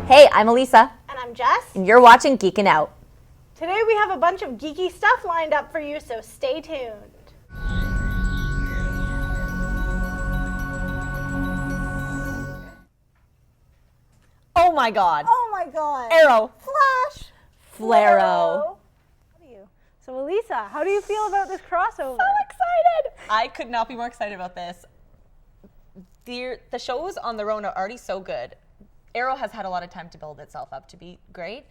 Hey, I'm Elisa. And I'm Jess. And you're watching Geekin' Out. Today we have a bunch of geeky stuff lined up for you, so stay tuned. Oh my god. Oh my god. Arrow. Flash. Flaro. How do you? So Elisa, how do you feel about this crossover? So excited. I could not be more excited about this. The shows on their own are already so good. Arrow has had a lot of time to build itself up to be great,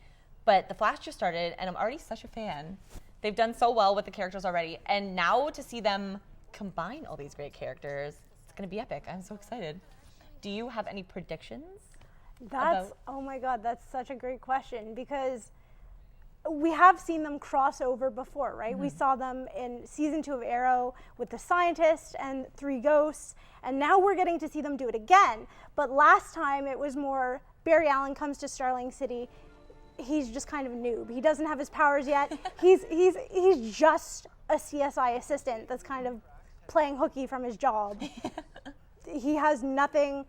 but The Flash just started, and I'm already such a fan. They've done so well with the characters already, and now to see them combine all these great characters, it's going to be epic. I'm so excited. Do you have any predictions? Oh my god, that's such a great question, because we have seen them cross over before, right? Mm-hmm. We saw them in season 2 of Arrow with the scientist and 3 ghosts, and now we're getting to see them do it again. But last time it was more Barry Allen comes to Starling City. He's just kind of a noob. He doesn't have his powers yet. He's just a CSI assistant that's kind of playing hooky from his job. He has nothing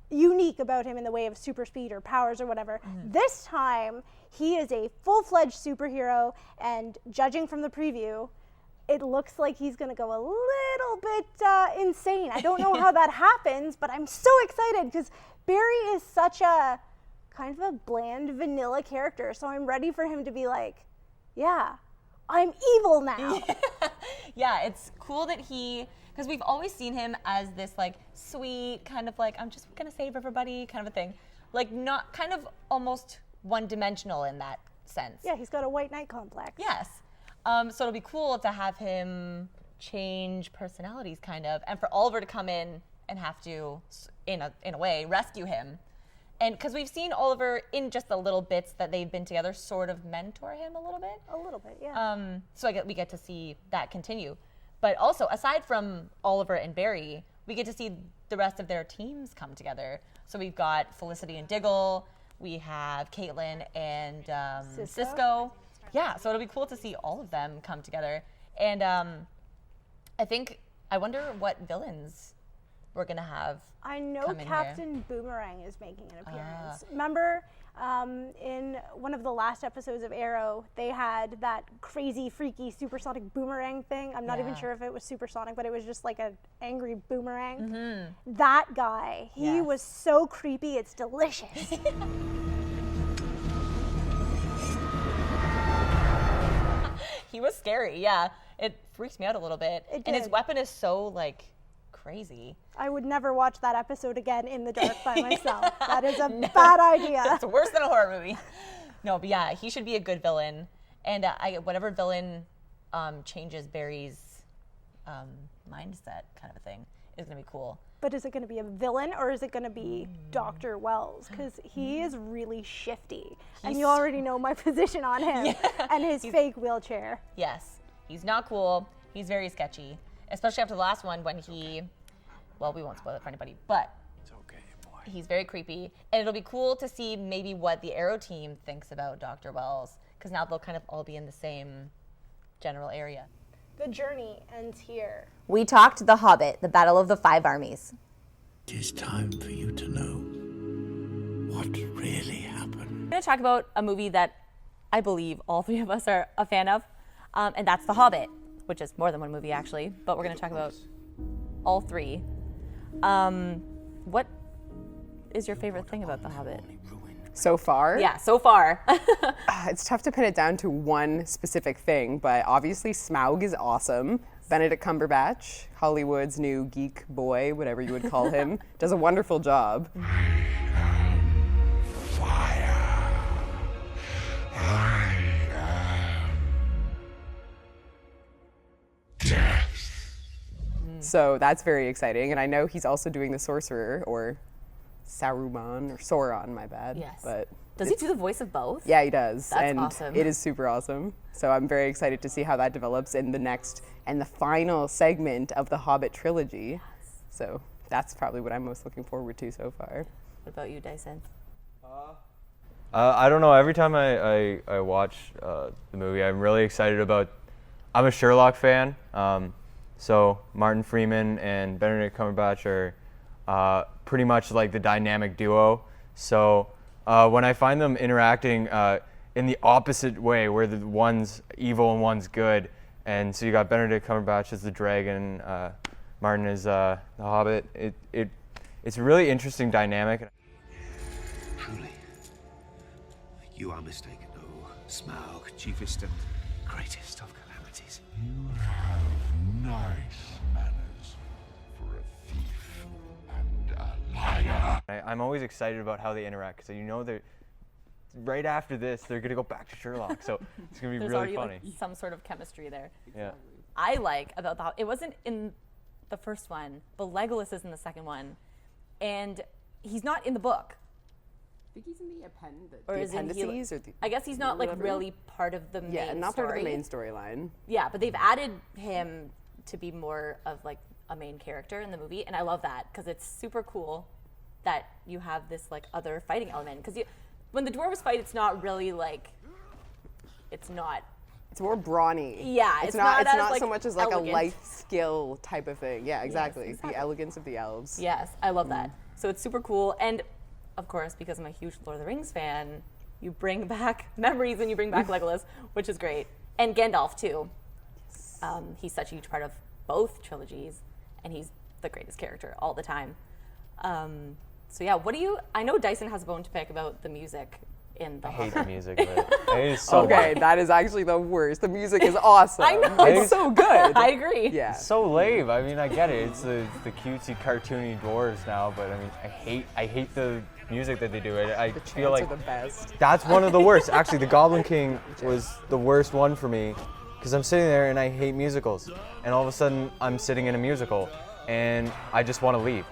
unique about him in the way of super speed or powers or whatever. Mm-hmm. This time, he is a full-fledged superhero, and judging from the preview, it looks like he's going to go a little bit insane. I don't know how that happens, but I'm so excited because Barry is such a kind of a bland vanilla character, so I'm ready for him to be like, yeah, I'm evil now. Yeah, it's cool that because we've always seen him as this like sweet kind of like, I'm just gonna save everybody kind of a thing. Like not kind of almost one-dimensional in that sense. Yeah, he's got a white knight complex. Yes. So it'll be cool to have him change personalities kind of, and for Oliver to come in and have to, in a way, rescue him. And because we've seen Oliver in just the little bits that they've been together sort of mentor him a little bit. A little bit, yeah. So we get to see that continue. But also, aside from Oliver and Barry, we get to see the rest of their teams come together. So we've got Felicity and Diggle, we have Caitlin and Cisco. Yeah, so it'll be cool to see all of them come together. And I wonder what villains we're going to have. I know Captain Boomerang is making an appearance. Remember in one of the last episodes of Arrow, they had that crazy, freaky, supersonic boomerang thing. I'm not even sure if it was supersonic, but it was just like an angry boomerang. Mm-hmm. That guy, he was so creepy, it's delicious. He was scary, yeah. It freaks me out a little bit. And his weapon is so, like, crazy. I would never watch that episode again in the dark by myself. That is a bad idea. It's worse than a horror movie. No, but yeah, he should be a good villain. And whatever villain changes Barry's mindset kind of a thing is going to be cool. But is it going to be a villain or is it going to be Dr. Wells? Because he is really shifty. And you already know my position on him and his fake wheelchair. Yes. He's not cool. He's very sketchy. Especially after the last one when we won't spoil it for anybody, but it's okay, boy. He's very creepy. And it'll be cool to see maybe what the Arrow team thinks about Dr. Wells, because now they'll kind of all be in the same general area. The journey ends here. We talked The Hobbit, the Battle of the Five Armies. It is time for you to know what really happened. I'm going to talk about a movie that I believe all 3 of us are a fan of, and that's The Hobbit, which is more than one movie actually, but we're going to talk about all 3. What is your favorite thing about The Hobbit? So far? Yeah, so far. It's tough to pin it down to one specific thing, but obviously Smaug is awesome. Benedict Cumberbatch, Hollywood's new geek boy, whatever you would call him, does a wonderful job. I am fire. I am death. So that's very exciting, and I know he's also doing the Sorcerer, or Saruman, or Sauron, my bad. Yes. But does he do the voice of both? Yeah, he does. That's and awesome. It is super awesome. So I'm very excited to see how that develops in the next and the final segment of the Hobbit trilogy. Yes. So that's probably what I'm most looking forward to so far. What about you, Dyson? I don't know. Every time I watch the movie, I'm really excited about. I'm a Sherlock fan, so Martin Freeman and Benedict Cumberbatch are pretty much like the dynamic duo. So when I find them interacting in the opposite way, where the one's evil and one's good. And so you got Benedict Cumberbatch as the dragon, Martin is the Hobbit. It's a really interesting dynamic. Truly, you are mistaken, oh Smaug, chiefest and greatest of calamities. You have nice manners for a thief and a liar. I'm always excited about how they interact, because you know they're right after this they're gonna go back to Sherlock, so it's gonna be There's really already funny. like some sort of chemistry there. Yeah. I like about the it wasn't in the first one, but Legolas is in the second one, and he's not in the book. I think he's in the Or the isn't he, appendices, or the, I guess he's not like whatever. really part of the main Yeah, not story. part of the main storyline. Yeah, but they've added him to be more of like a main character in the movie, and I love that because it's super cool that you have this like other fighting element. Because when the dwarves fight, it's not really like, it's not. It's more brawny. Yeah, it's not It's as, not like, so much as like elegant. a life skill type of thing. Yeah, exactly. exactly. The elegance of the elves. Yes, I love that. So it's super cool, and of course, because I'm a huge Lord of the Rings fan, you bring back memories and you bring back Legolas, which is great, and Gandalf too. He's such a huge part of both trilogies, and he's the greatest character all the time. So yeah, I know Dyson has a bone to pick about the music in the I hate Hobbit. the music, but it is so Okay, that is actually the worst. The music is awesome. I know. It's so good. I agree. Yeah. so lame. I mean, I get it. It's the cutesy, cartoony dwarves now, but I mean, I hate the music that they do. I The feel chants like are the best. that's one of the worst. Actually, the Goblin King was the worst one for me, because I'm sitting there and I hate musicals, and all of a sudden I'm sitting in a musical, and I just want to leave.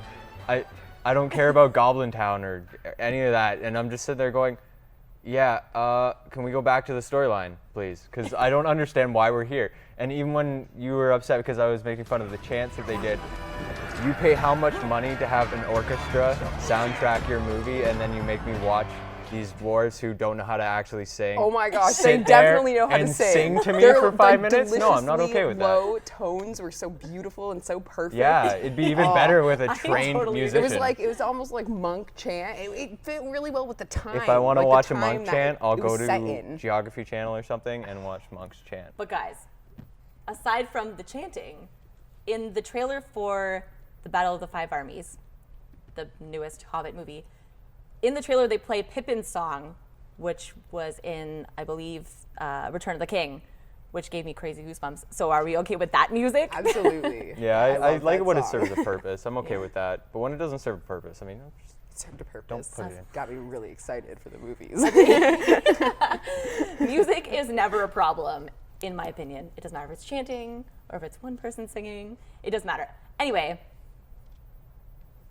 I don't care about Goblin Town or any of that, and I'm just sitting there going, yeah, can we go back to the storyline, please? Because I don't understand why we're here. And even when you were upset because I was making fun of the chants that they did, you pay how much money to have an orchestra soundtrack your movie, and then you make me watch these dwarves who don't know how to actually sing. Oh my gosh, sit they there definitely know how to and sing. to me Their, for 5 like, minutes? No, I'm not okay with that. low tones were so beautiful and so perfect. Yeah, it'd be even better with a trained totally agree. musician. It was almost like monk chant. It fit really well with the time. If I want to like, the watch a time monk that chant, I'll it go was set to in. Geography Channel or something and watch monks chant. But guys, aside from the chanting, in the trailer for the Battle of the Five Armies, the newest Hobbit movie, in the trailer they play Pippin's song, which was in, I believe, Return of the King, which gave me crazy goosebumps. So are we okay with that music? Absolutely. Yeah, I love like that it when it song. serves a purpose. I'm okay with that. But when it doesn't serve a purpose, I mean, It served a purpose. don't put it in. Got me really excited for the movies. Music is never a problem, in my opinion. It doesn't matter if it's chanting or if it's one person singing. It doesn't matter. Anyway,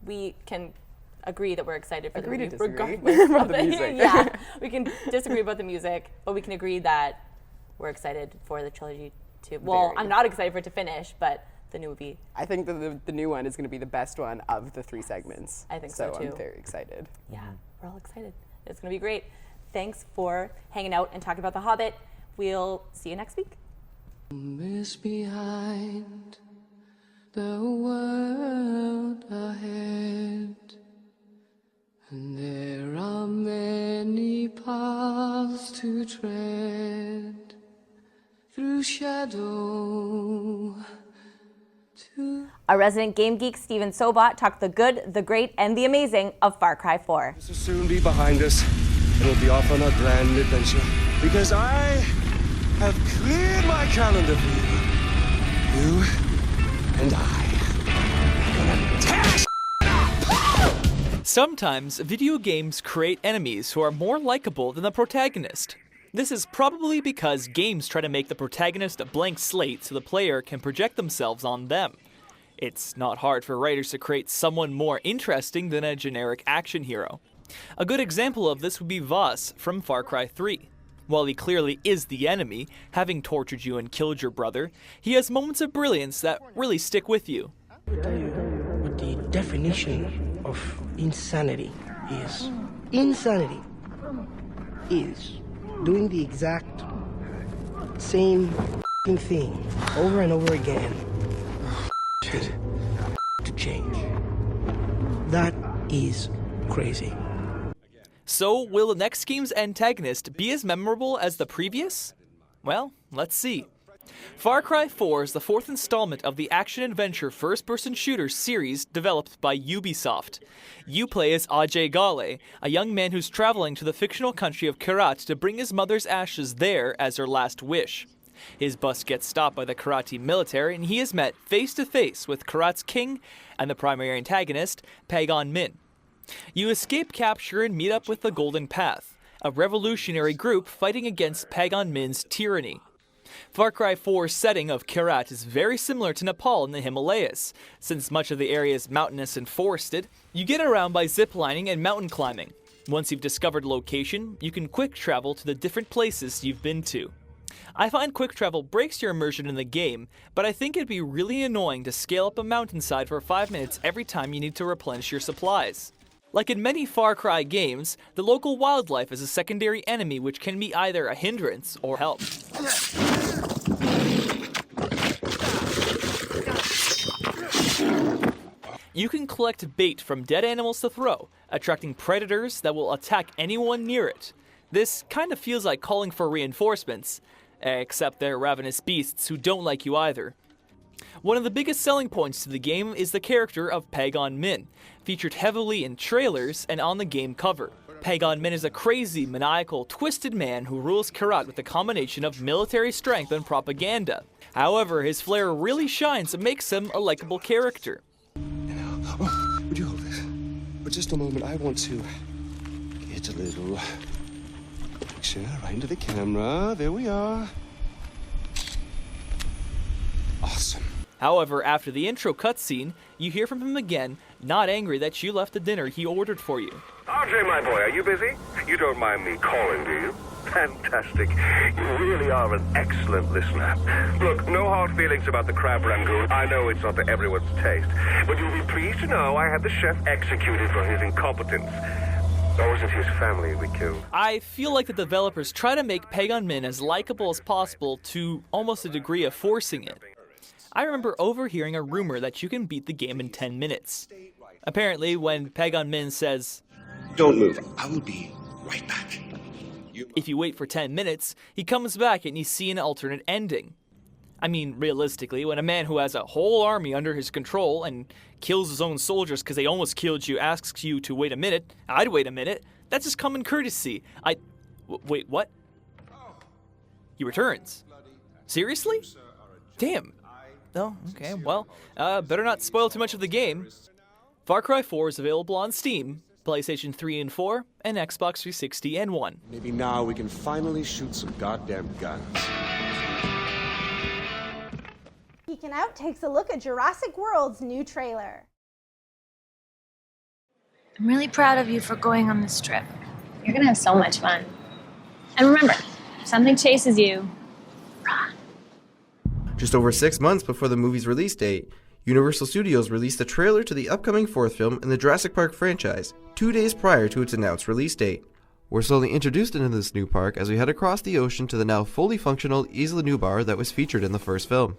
we can agree that we're excited for Agree the to movie, disagree regardless about of the music. Yeah, we can disagree about the music, but we can agree that we're excited for the trilogy to. Well, Very. I'm not excited for it to finish, but the new movie. I think the new one is going to be the best one of the 3 segments. I think so, too. I'm very excited. Yeah, we're all excited. It's going to be great. Thanks for hanging out and talking about The Hobbit. We'll see you next week. Miss behind the world ahead, and there are many paths to tread through shadow to. Our resident game geek, Steven Sobot, talked the good, the great, and the amazing of Far Cry 4. This will soon be behind us, and we'll be off on a grand adventure, because I have cleared my calendar for you. You and I are gonna tear Sometimes video games create enemies who are more likable than the protagonist. This is probably because games try to make the protagonist a blank slate so the player can project themselves on them. It's not hard for writers to create someone more interesting than a generic action hero. A good example of this would be Voss from Far Cry 3. While he clearly is the enemy, having tortured you and killed your brother, he has moments of brilliance that really stick with you. I'll tell you what the definition of insanity is. Insanity is doing the exact same thing over and over again to change. That is crazy. So, will the next game's antagonist be as memorable as the previous? Well, let's see. Far Cry 4 is the fourth installment of the action-adventure first-person shooter series developed by Ubisoft. You play as Ajay Ghale, a young man who's traveling to the fictional country of Kyrat to bring his mother's ashes there as her last wish. His bus gets stopped by the Kyrati military, and he is met face-to-face with Kyrat's king and the primary antagonist, Pagan Min. You escape capture and meet up with the Golden Path, a revolutionary group fighting against Pagan Min's tyranny. Far Cry 4's setting of Kyrat is very similar to Nepal in the Himalayas. Since much of the area is mountainous and forested, you get around by ziplining and mountain climbing. Once you've discovered a location, you can quick travel to the different places you've been to. I find quick travel breaks your immersion in the game, but I think it'd be really annoying to scale up a mountainside for 5 minutes every time you need to replenish your supplies. Like in many Far Cry games, the local wildlife is a secondary enemy which can be either a hindrance or help. You can collect bait from dead animals to throw, attracting predators that will attack anyone near it. This kind of feels like calling for reinforcements, except they're ravenous beasts who don't like you either. One of the biggest selling points to the game is the character of Pagan Min, featured heavily in trailers and on the game cover. Pagan Min is a crazy, maniacal, twisted man who rules Kyrat with a combination of military strength and propaganda. However, his flair really shines and makes him a likable character. Oh, would you hold this? For just a moment, I want to get a little picture right into the camera. There we are. Awesome. However, after the intro cutscene, you hear from him again, not angry that you left the dinner he ordered for you. RJ, my boy, are you busy? You don't mind me calling, do you? Fantastic. You really are an excellent listener. Look, no hard feelings about the crab rangoon. I know it's not to everyone's taste. But you'll be pleased to know I had the chef executed for his incompetence. Or was it his family we killed? I feel like the developers try to make Pagan Min as likable as possible to almost a degree of forcing it. I remember overhearing a rumor that you can beat the game in 10 minutes. Apparently, when Pagan Min says, "Don't move. I will be right back." If you wait for 10 minutes, he comes back and you see an alternate ending. I mean, realistically, when a man who has a whole army under his control and kills his own soldiers because they almost killed you asks you to wait a minute, I'd wait a minute. That's just common courtesy. Wait, what? He returns. Seriously? Damn. Oh, okay, well, better not spoil too much of the game. Far Cry 4 is available on Steam, PlayStation 3 and 4, and Xbox 360 and 1. Maybe now we can finally shoot some goddamn guns. Geekin Out takes a look at Jurassic World's new trailer. I'm really proud of you for going on this trip. You're gonna have so much fun. And remember, if something chases you, run. Just over 6 months before the movie's release date, Universal Studios released a trailer to the upcoming fourth film in the Jurassic Park franchise, 2 days prior to its announced release date. We're slowly introduced into this new park as we head across the ocean to the now fully functional Isla Nublar that was featured in the first film.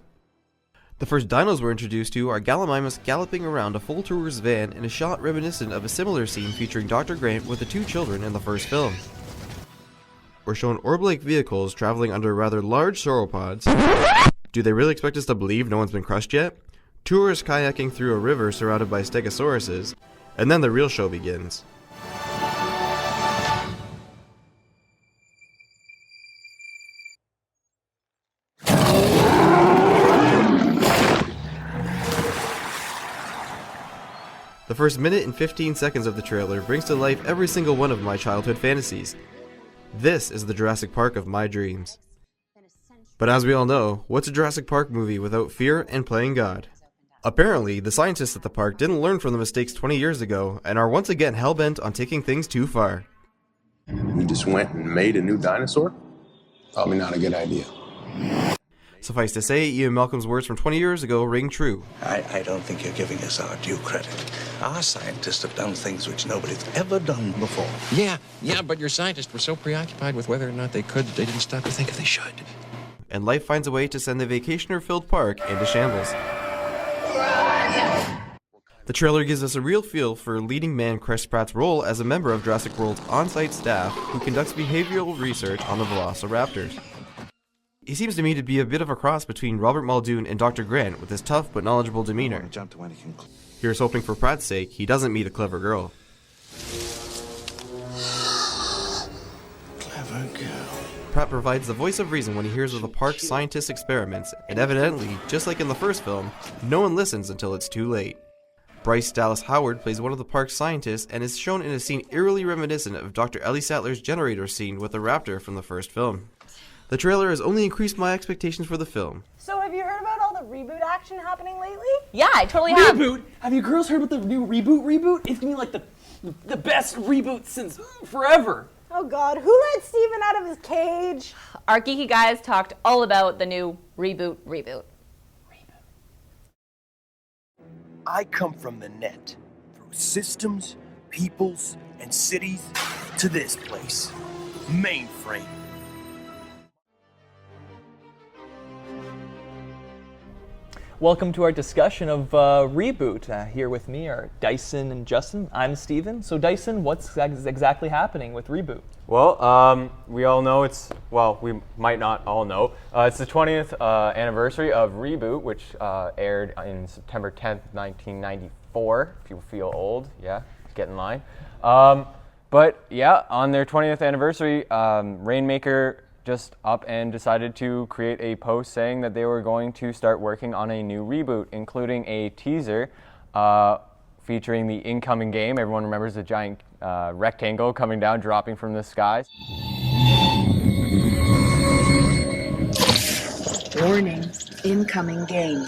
The first dinos we're introduced to are Gallimimus galloping around a full tourist van in a shot reminiscent of a similar scene featuring Dr. Grant with the 2 children in the first film. We're shown orb-like vehicles traveling under rather large sauropods. Do they really expect us to believe no one's been crushed yet? Tourists kayaking through a river surrounded by stegosauruses, and then the real show begins. The first minute and 15 seconds of the trailer brings to life every single one of my childhood fantasies. This is the Jurassic Park of my dreams. But as we all know, what's a Jurassic Park movie without fear and playing God? Apparently, the scientists at the park didn't learn from the mistakes 20 years ago and are once again hell-bent on taking things too far. We just went and made a new dinosaur? Probably not a good idea. Suffice to say, Ian Malcolm's words from 20 years ago ring true. I don't think you're giving us our due credit. Our scientists have done things which nobody's ever done before. Yeah, but your scientists were so preoccupied with whether or not they could that they didn't stop to think if they should. And life finds a way to send the vacationer-filled park into shambles. The trailer gives us a real feel for leading man Chris Pratt's role as a member of Jurassic World's on-site staff who conducts behavioral research on the velociraptors. He seems to me to be a bit of a cross between Robert Muldoon and Dr. Grant with his tough but knowledgeable demeanor. Here's hoping for Pratt's sake he doesn't meet a clever girl. Clever girl. Pratt provides the voice of reason when he hears of the park's scientist experiments, and evidently, just like in the first film, no one listens until it's too late. Bryce Dallas Howard plays one of the park's scientists and is shown in a scene eerily reminiscent of Dr. Ellie Sattler's generator scene with the raptor from the first film. The trailer has only increased my expectations for the film. So have you heard about all the reboot action happening lately? Yeah, I totally have. Reboot? Have you girls heard about the new reboot? It's gonna be like the best reboot since forever. Oh God, who let Steven out of his cage? Our geeky guys talked all about the new reboot. I come from the net, through systems, peoples, and cities, to this place, Mainframe. Welcome to our discussion of Reboot. Here with me are Dyson and Justin. I'm Steven. So Dyson, what's exactly happening with Reboot? Well, we all know we might not all know. It's the 20th anniversary of Reboot, which aired in September 10th, 1994. If you feel old, yeah, get in line. But yeah, on their 20th anniversary, Rainmaker just up and decided to create a post saying that they were going to start working on a new reboot, including a teaser featuring the incoming game. Everyone remembers the giant rectangle coming down, dropping from the sky. Warning, incoming game.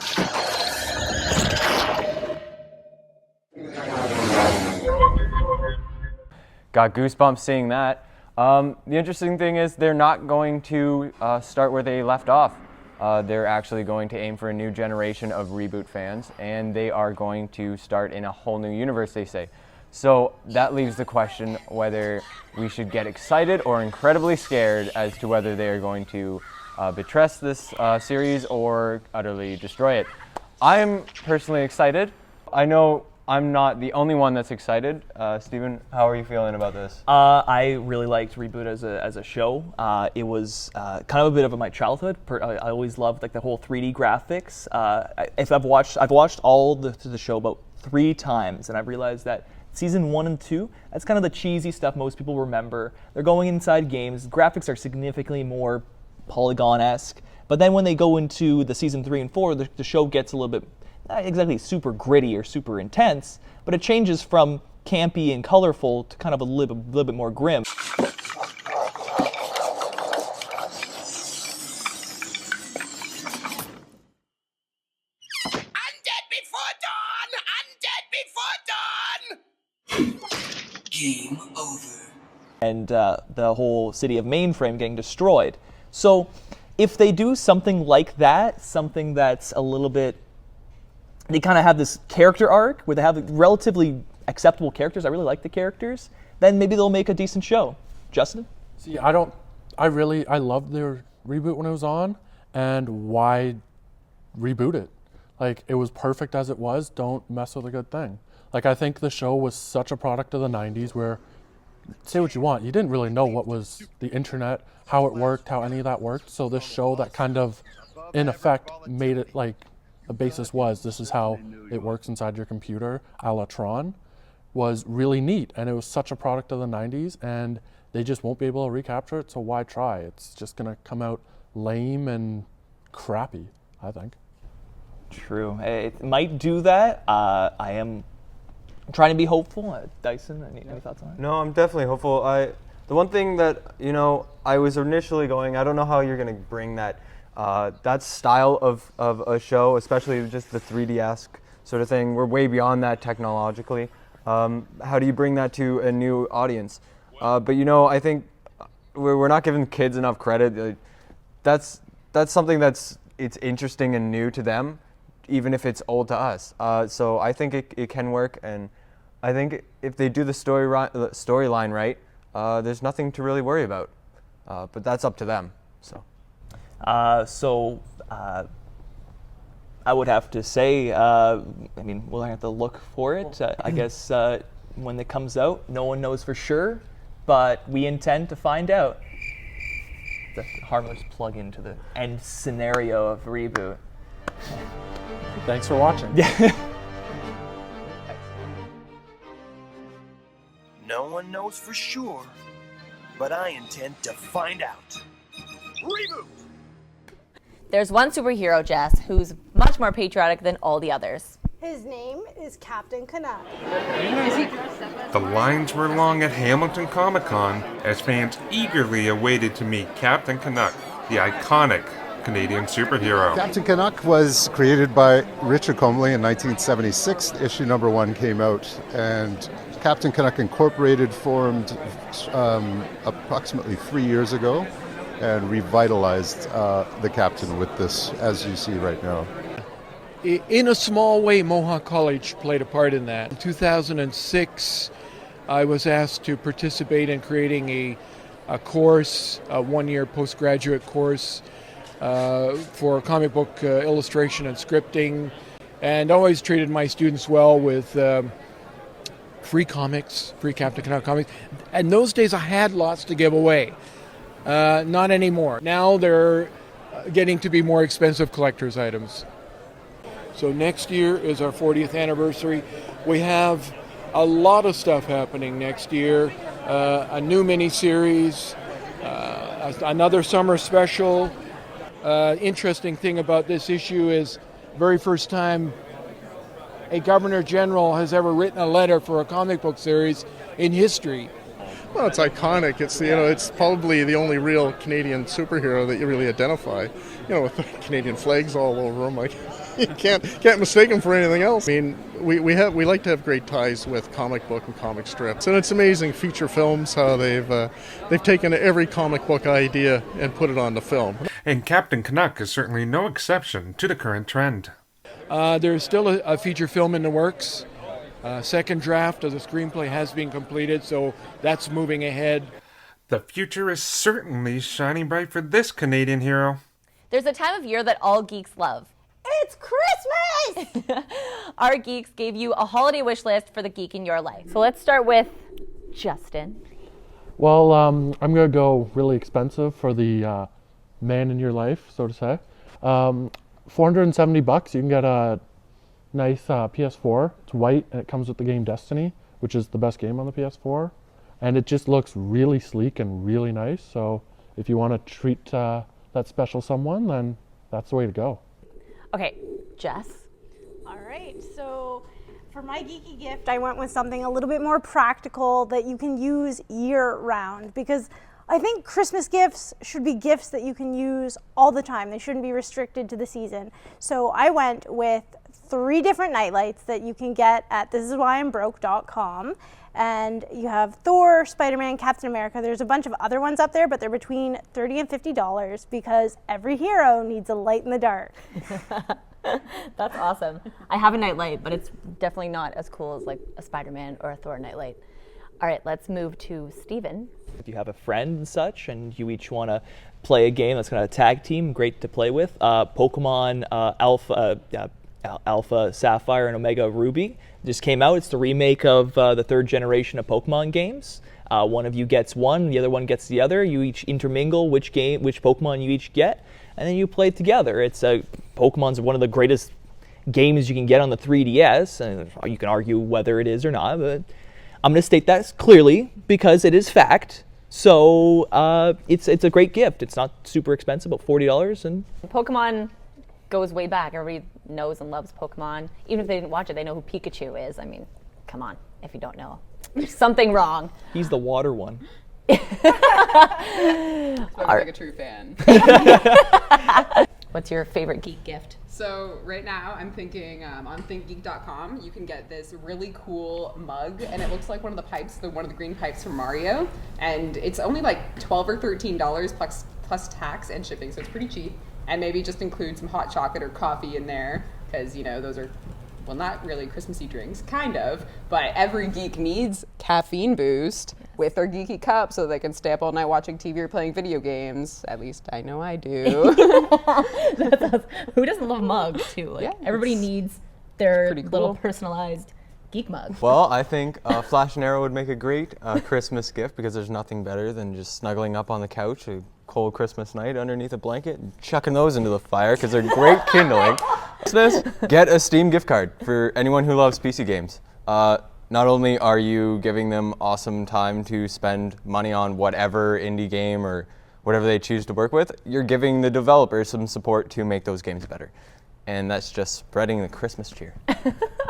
Got goosebumps seeing that. The interesting thing is they're not going to start where they left off. They're actually going to aim for a new generation of Reboot fans, and they are going to start in a whole new universe, they say. So that leaves the question whether we should get excited or incredibly scared as to whether they are going to buttress this series or utterly destroy it. I'm personally excited. I know I'm not the only one that's excited. Steven, how are you feeling about this? I really liked Reboot as a show. It was kind of a bit of my childhood. I always loved like the whole 3D graphics. I've watched all the show about 3 times, and I've realized that season 1 and 2, that's kind of the cheesy stuff most people remember. They're going inside games. Graphics are significantly more Polygon-esque. But then when they go into the season 3 and 4, the show gets a little bit not exactly super gritty or super intense, but it changes from campy and colorful to kind of a little bit more grim. Undead before dawn! Undead before dawn! Game over. And the whole city of Mainframe getting destroyed. So if they do something like that, something that's a little bit, they kind of have this character arc where they have relatively acceptable characters. I really like the characters. Then maybe they'll make a decent show. Justin? See, I loved their reboot when it was on, and why reboot it? Like, it was perfect as it was. Don't mess with a good thing. Like, I think the show was such a product of the 90s where, say what you want, you didn't really know what was the internet, how it worked, how any of that worked. So this show that kind of, in effect, made it like, the basis was, this is how it works inside your computer, a la Tron, was really neat. And it was such a product of the 90s, and they just won't be able to recapture it, so why try? It's just gonna come out lame and crappy, I think. True, it might do that. I am trying to be hopeful. Dyson, any thoughts on it? No, I'm definitely hopeful. The one thing that, I was initially going, I don't know how you're gonna bring that style of a show, especially just the 3D-esque sort of thing. We're way beyond that technologically. How do you bring that to a new audience? But I think we're not giving kids enough credit. That's something it's interesting and new to them, even if it's old to us. So I think it can work, and I think if they do the storyline right, there's nothing to really worry about. But that's up to them. So I would have to say, I mean, we'll have to look for it. I guess when it comes out, no one knows for sure, but we intend to find out. The harmless plug into the end scenario of Reboot. Thanks for watching. No one knows for sure, but I intend to find out. Reboot! There's one superhero, Jess, who's much more patriotic than all the others. His name is Captain Canuck. The lines were long at Hamilton Comic-Con as fans eagerly awaited to meet Captain Canuck, the iconic Canadian superhero. Captain Canuck was created by Richard Comley in 1976. Issue number 1 came out, and Captain Canuck Incorporated formed approximately 3 years ago and revitalized the Captain with this, as you see right now. In a small way, Mohawk College played a part in that. In 2006, I was asked to participate in creating a course, a one-year postgraduate course for comic book illustration and scripting, and always treated my students well with free comics, free Captain Canuck comics. In those days, I had lots to give away. Not anymore. Now they're getting to be more expensive collector's items. So next year is our 40th anniversary. We have a lot of stuff happening next year. A new mini-series, another summer special. Interesting thing about this issue is very first time a Governor General has ever written a letter for a comic book series in history. Well, it's iconic. It's it's probably the only real Canadian superhero that you really identify. With the Canadian flags all over him, like you can't mistake him for anything else. I mean, we like to have great ties with comic book and comic strips, and it's amazing feature films how they've taken every comic book idea and put it onto film. And Captain Canuck is certainly no exception to the current trend. There's still a feature film in the works. Second draft of the screenplay has been completed, so that's moving ahead. The future is certainly shining bright for this Canadian hero. There's a time of year that all geeks love. It's Christmas! Our geeks gave you a holiday wish list for the geek in your life. So let's start with Justin. Well, I'm going to go really expensive for the man in your life, so to say. $470, you can get a nice PS4. It's white and it comes with the game Destiny, which is the best game on the PS4. And it just looks really sleek and really nice. So if you want to treat that special someone, then that's the way to go. Okay, Jess. All right, so for my geeky gift, I went with something a little bit more practical that you can use year-round, because I think Christmas gifts should be gifts that you can use all the time. They shouldn't be restricted to the season. So I went with 3 different nightlights that you can get at thisiswhyimbroke.com. And you have Thor, Spider-Man, Captain America. There's a bunch of other ones up there, but they're between $30 and $50 because every hero needs a light in the dark. That's awesome. I have a nightlight, but it's definitely not as cool as like a Spider-Man or a Thor nightlight. All right, let's move to Steven. If you have a friend and such, and you each want to play a game that's kind of a tag team, great to play with. Pokemon Alpha Sapphire and Omega Ruby just came out. It's the remake of the 3rd generation of Pokemon games. One of you gets one, the other one gets the other. You each intermingle which Pokemon you each get, and then you play together. It's Pokemon's one of the greatest games you can get on the 3DS, and you can argue whether it is or not, but I'm going to state that clearly because it is fact. So it's a great gift. It's not super expensive, about $40. And Pokemon goes way back. Everybody knows and loves Pokemon. Even if they didn't watch it, they know who Pikachu is. I mean, come on, if you don't know. There's something wrong. He's the water one. That's like a true fan. What's your favorite geek gift? So right now I'm thinking on thinkgeek.com you can get this really cool mug, and it looks like one of the pipes, one of the green pipes from Mario, and it's only like $12 or $13 plus tax and shipping, so it's pretty cheap. And maybe just include some hot chocolate or coffee in there, because those are, well, not really Christmassy drinks, kind of, but every geek needs caffeine boost. with their geeky cup so they can stay up all night watching TV or playing video games. At least I know I do. Who doesn't love mugs too? Like, everybody needs their little personalized geek mug. Well, I think Flash and Arrow would make a great Christmas gift because there's nothing better than just snuggling up on the couch a cold Christmas night underneath a blanket and chucking those into the fire because they're great kindling. Get a Steam gift card for anyone who loves PC games. Not only are you giving them awesome time to spend money on whatever indie game or whatever they choose to work with, you're giving the developers some support to make those games better. And that's just spreading the Christmas cheer.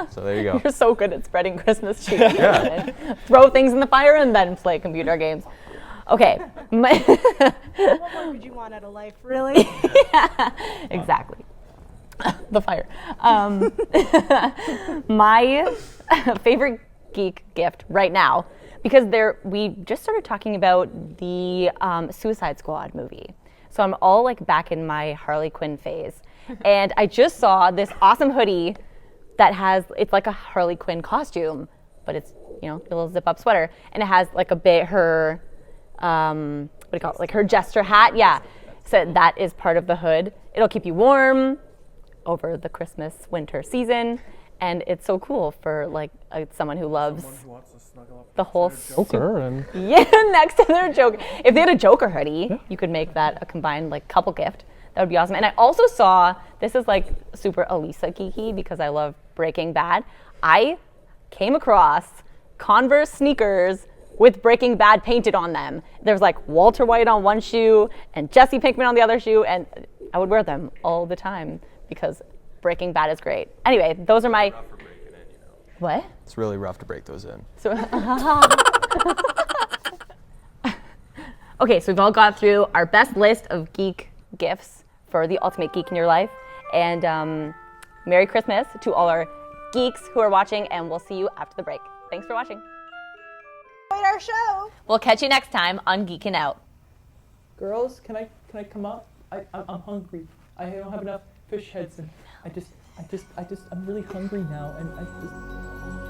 So there you go. You're so good at spreading Christmas cheer. Yeah. Throw things in the fire and then play computer games. Okay. What more could you want out of life, really? Exactly. The fire. My favorite geek gift right now, because we just started talking about the Suicide Squad movie. So I'm all like back in my Harley Quinn phase. And I just saw this awesome hoodie that it's like a Harley Quinn costume, but it's, a little zip up sweater. And it has like a bit her, what do you call it? Like her jester hat. Yeah. So that is part of the hood. It'll keep you warm over the Christmas winter season. And it's so cool for like someone who loves the whole Joker next to their Joker. If they had a Joker hoodie, you could make that a combined like couple gift. That would be awesome. And I also saw, this is like super Elisa geeky because I love Breaking Bad. I came across Converse sneakers with Breaking Bad painted on them. There's like Walter White on one shoe and Jesse Pinkman on the other shoe, and I would wear them all the time because Breaking Bad is great. Anyway, those are my... What? It's really rough to break those in. So, okay, so we've all got through our best list of geek gifts for the ultimate geek in your life. And Merry Christmas to all our geeks who are watching, and we'll see you after the break. Thanks for watching. Enjoyed our show. We'll catch you next time on Geekin' Out. Girls, can I come up? I'm hungry. I don't have enough fish heads, and I'm really hungry now, and I just...